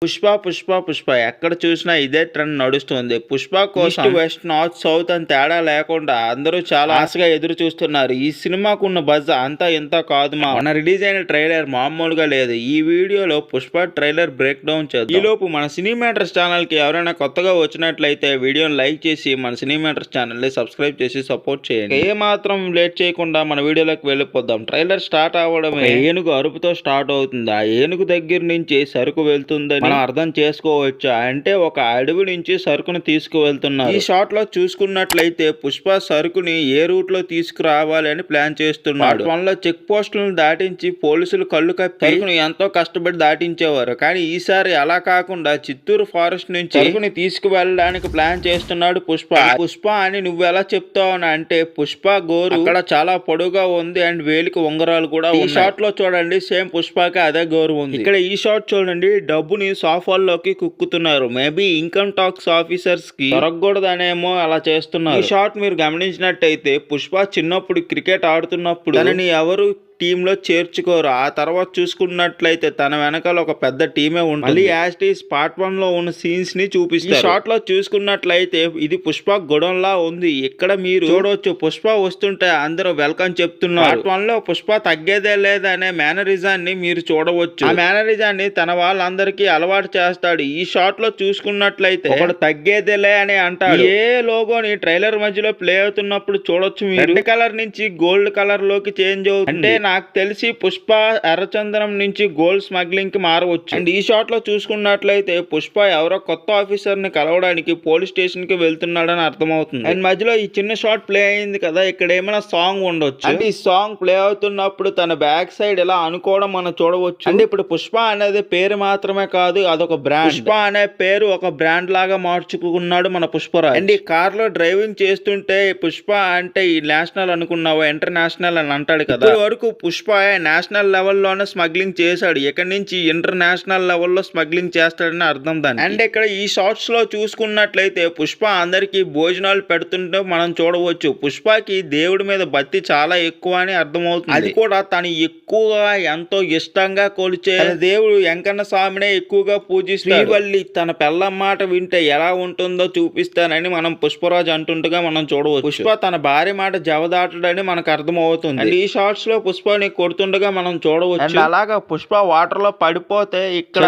పుష్ప ఎక్కడ చూసినా ఇదే ట్రెండ్ నడుస్తుంది. పుష్ప కోసం ఈస్ట్, వెస్ట్, నార్త్, సౌత్ అని తేడా లేకుండా అందరూ చాలా ఆశగా ఎదురు చూస్తున్నారు. ఈ సినిమాకు ఉన్న బజ్ అంతా ఇంత కాదు. మన రిలీజ్ అయిన ట్రైలర్ మామూలుగా లేదు. ఈ వీడియోలో పుష్ప ట్రైలర్ బ్రేక్ డౌన్ చేద్దాం. ఈలోపు మన సినిమాటర్స్ ఛానల్ కి ఎవరైనా కొత్తగా వచ్చినట్లయితే వీడియోని లైక్ చేసి మన సినిమాటర్స్ ఛానల్ ని సబ్స్క్రైబ్ చేసి సపోర్ట్ చేయండి. ఏ మాత్రం లేట్ చేయకుండా మన వీడియోలోకి వెళ్ళిపోదాం. ట్రైలర్ స్టార్ట్ అవ్వడమే ఏనుగు అరుపుతో స్టార్ట్ అవుతుంది. ఆ ఏనుగు దగ్గర నుంచి సరుకు వెళ్తుందని మనం అర్థం చేసుకోవచ్చు. అంటే ఒక అడవి నుంచి సరుకును తీసుకువెళ్తున్నారు. ఈ షాట్ లో చూసుకున్నట్లయితే పుష్ప సరుకుని ఏ రూట్ లో తీసుకురావాలి అని ప్లాన్ చేస్తున్నాడు. వన్లో చెక్ పోస్టులను దాటించి పోలీసులు కళ్ళు కప్పి సరుకుని ఎంతో కష్టపడి దాటించేవారు. కానీ ఈసారి అలా కాకుండా చిత్తూరు ఫారెస్ట్ నుంచి సరుకుని తీసుకువెళ్ళడానికి ప్లాన్ చేస్తున్నాడు పుష్ప అని నువ్వు ఎలా చెప్తావు అంటే పుష్ప గోరు అక్కడ చాలా పొడుగా ఉంది అండ్ వేలికి ఉంగరాలు కూడా ఈ షాట్ లో చూడండి సేమ్ పుష్పకి అదే గోరు ఉంది. ఇక్కడ ఈ షాట్ చూడండి డబ్బుని సాఫాల్లోకి కుక్కుతున్నారు. మేబీ ఇన్కమ్ టాక్స్ ఆఫీసర్స్ కి దొరకకూడదనేమో అలా చేస్తున్నారు. ఈ షాట్ మీరు గమనించినట్టయితే పుష్ప చిన్నప్పుడు క్రికెట్ ఆడుతున్నప్పుడు తనని ఎవరు టీమ్ లో చేర్చుకోరు. ఆ తర్వాత చూసుకున్నట్లయితే తన వెనకాల ఒక పెద్ద టీమే ఉంటుంది. మళ్ళీ యాస్టీస్ పార్ట్ 1 లో ఉన్న సీన్స్ ని చూపిస్తారు. షాట్ లో చూసుకున్నట్లయితే ఇది పుష్ప గొడౌన్ లా ఉంది. ఇక్కడ మీరు చూడవచ్చు పుష్ప వస్తుంటే అందరూ వెల్కమ్ చెప్తున్నారు. పార్ట్ 1 లో పుష్ప తగ్గేదే లేదనే మేనరిజాన్ని మీరు చూడవచ్చు. ఆ మేనరిజాన్ని తన వాళ్ళందరికీ అలవాటు చేస్తాడు. ఈ షాట్ లో చూసుకున్నట్లయితే ఒకడు తగ్గేదేలే అని అంటాడు. ఏ లోగోని ట్రైలర్ మధ్యలో ప్లే అవుతున్నప్పుడు చూడొచ్చు మీరు. రెడ్ కలర్ నుంచి గోల్డ్ కలర్ లోకి చేంజ్ అవుతుంది. అంటే నాకు తెలిసి పుష్ప ఎర్రచందనం నుంచి గోల్డ్ స్మగ్లింగ్ కి మారవచ్చు. అండ్ ఈ షాట్ లో చూసుకున్నట్లయితే పుష్ప ఎవరో కొత్త ఆఫీసర్ ని కలవడానికి పోలీస్ స్టేషన్ కి వెళ్తున్నాడని అర్థమవుతుంది. అండ్ మధ్యలో ఈ చిన్న షాట్ ప్లే అయింది కదా, ఇక్కడ ఏమైనా సాంగ్ ఉండొచ్చు. అంటే ఈ సాంగ్ ప్లే అవుతున్నప్పుడు తన బ్యాక్ సైడ్ ఇలా అనుకోవడం మనం చూడవచ్చు. అంటే ఇప్పుడు పుష్ప అనేది పేరు మాత్రమే కాదు, అదొక బ్రాండ్. పుష్ప అనే పేరు ఒక బ్రాండ్ లాగా మార్చుకున్నాడు మన పుష్పరాజ్. అండ్ ఈ కార్ లో డ్రైవింగ్ చేస్తుంటే పుష్ప అంటే ఈ నేషనల్ అనుకున్నావా ఇంటర్నేషనల్ అని అంటాడు కదా. వరకు పుష్ప నేషనల్ లెవెల్లోనే స్మగ్లింగ్ చేశాడు. ఇక్కడ నుంచి ఇంటర్నేషనల్ లెవెల్లో స్మగ్లింగ్ చేస్తాడని అర్థం దాన్ని. అండ్ ఇక్కడ ఈ షార్ట్స్ లో చూసుకున్నట్లయితే పుష్ప అందరికి భోజనాలు పెడుతుంటే మనం చూడవచ్చు. పుష్పకి దేవుడి మీద భక్తి చాలా ఎక్కువ అని అర్థమవుతుంది. అది కూడా తను ఎక్కువగా ఎంతో ఇష్టంగా కొలిచే దేవుడు వెంకన్న స్వామినే ఎక్కువగా పూజిస్తాడు. శ్రీవల్లి తన పెళ్ళం మాట వింటే ఎలా ఉంటుందో చూపిస్తానని మనం పుష్పరాజ్ అంటుండగా మనం చూడవచ్చు. పుష్ప తన భార్య మాట జవదాటడని మనకు అర్థమవుతుంది. అండ్ ఈ షార్ట్స్ లో పుష్పని కొడుతుండగా మనం చూడవచ్చు. అలాగా పుష్ప వాటర్ లో పడిపోతే ఇక్కడ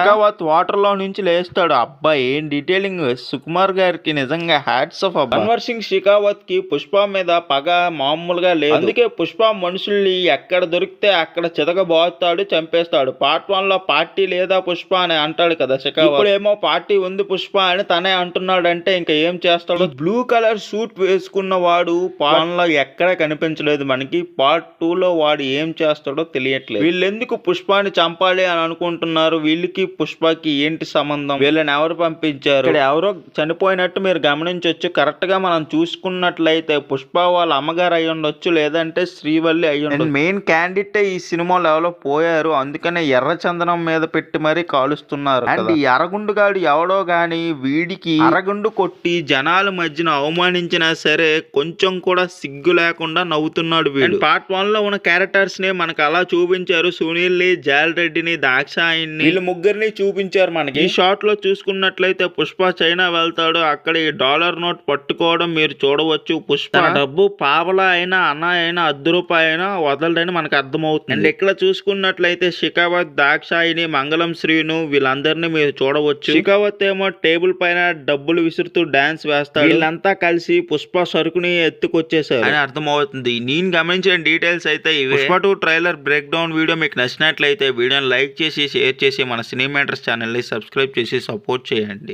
వాటర్ లో నుంచి లేస్తాడు. అబ్బా ఏం డీటెయిలింగ్. సుకుమార్ గారికి నిజంగా హ్యాట్స్ ఆఫ్. అన్వర్ సింగ్ షెకావత్ కి పుష్ప మీద పగ మామూలుగా లేదు. అందుకే పుష్ప మనుషుల్ని ఎక్కడ దొరికితే అక్కడ చితకబోతాడు, చంపేస్తాడు. పార్ట్ 1 లో పార్టీ లేదా పుష్ప అని అంటాడు కదా షెకావత్. ఇప్పుడు ఏమో పార్టీ ఉంది పుష్ప అని తనే అంటున్నాడు. అంటే ఇంకా ఏం చేస్తాడు. బ్లూ కలర్ సూట్ వేసుకున్న వాడు పార్ట్ 1 లో ఎక్కడ కనిపించలేదు మనకి. పార్ట్ 2 లో వాడు ఏం చేస్తాడో తెలియట్లేదు. వీళ్ళెందుకు పుష్పాన్ని చంపాలి అని అనుకుంటున్నారు. వీళ్ళకి పుష్పకి ఏంటి సంబంధం, వీళ్ళని ఎవరు పంపించారు, ఇక్కడ ఎవరో చనిపోయినట్టు మీరు గమనించవచ్చు. కరెక్ట్ గా మనం చూసుకున్నట్లయితే పుష్ప వాళ్ళ అమ్మగారు అయి ఉండొచ్చు, లేదంటే శ్రీవల్లి అయి ఉండొచ్చు. మెయిన్ క్యాండిడేట్ ఈ సినిమాలో ఎవరో పోయారు, అందుకనే ఎర్ర చందనం మీద పెట్టి మరీ కాలుస్తున్నారు. అండ్ ఈ అరగుండుగాడు ఎవడో గాని వీడికి అరగుండు కొట్టి జనాల మధ్యన అవమానించినా సరే కొంచెం కూడా సిగ్గు లేకుండా నవ్వుతున్నాడు వీడు. పార్ట్ 1 లో ఉన్న క్యారెక్టర్స్ ని మనకు అలా చూపించారు. సునీల్ ని, జాల్ రెడ్డిని, దాక్షాయిని, వీళ్ళు ముగ్గురిని చూపించారు మనకి. ఈ షాట్ లో చూసుకున్నట్లయితే పుష్ప చైనా వెళ్తాడు. అక్కడ ఈ డాలర్ నోట్ పట్టుకోవడం మీరు చూడవచ్చు. పుష్ప డబ్బు పావలా అయినా అన్నా అయినా ₹10 అయినా వదలడని మనకు అర్థమవుతుంది. అండ్ ఇక్కడ చూసుకున్నట్లయితే షెకావత్, దాక్షాయిని, మంగళం శ్రీను వీళ్ళందరినీ మీరు చూడవచ్చు. షెకావత్ ఏమో టేబుల్ పైన డబ్బులు విసురుతూ డాన్స్ వేస్తాడు. వీళ్ళంతా కలిసి పుష్ప సరుకుని ఎత్తుకొచ్చేసారు అని అర్థమవుతుంది. నేను గమనించిన డీటెయిల్స్ అయితే Pushpa 2 trailer break down video మీకు నచ్చినట్లయితే వీడియోని లైక్ చేసి షేర్ చేసి మన సినిమాటర్స్ ఛానల్ని సబ్స్క్రైబ్ చేసి సపోర్ట్ చేయండి.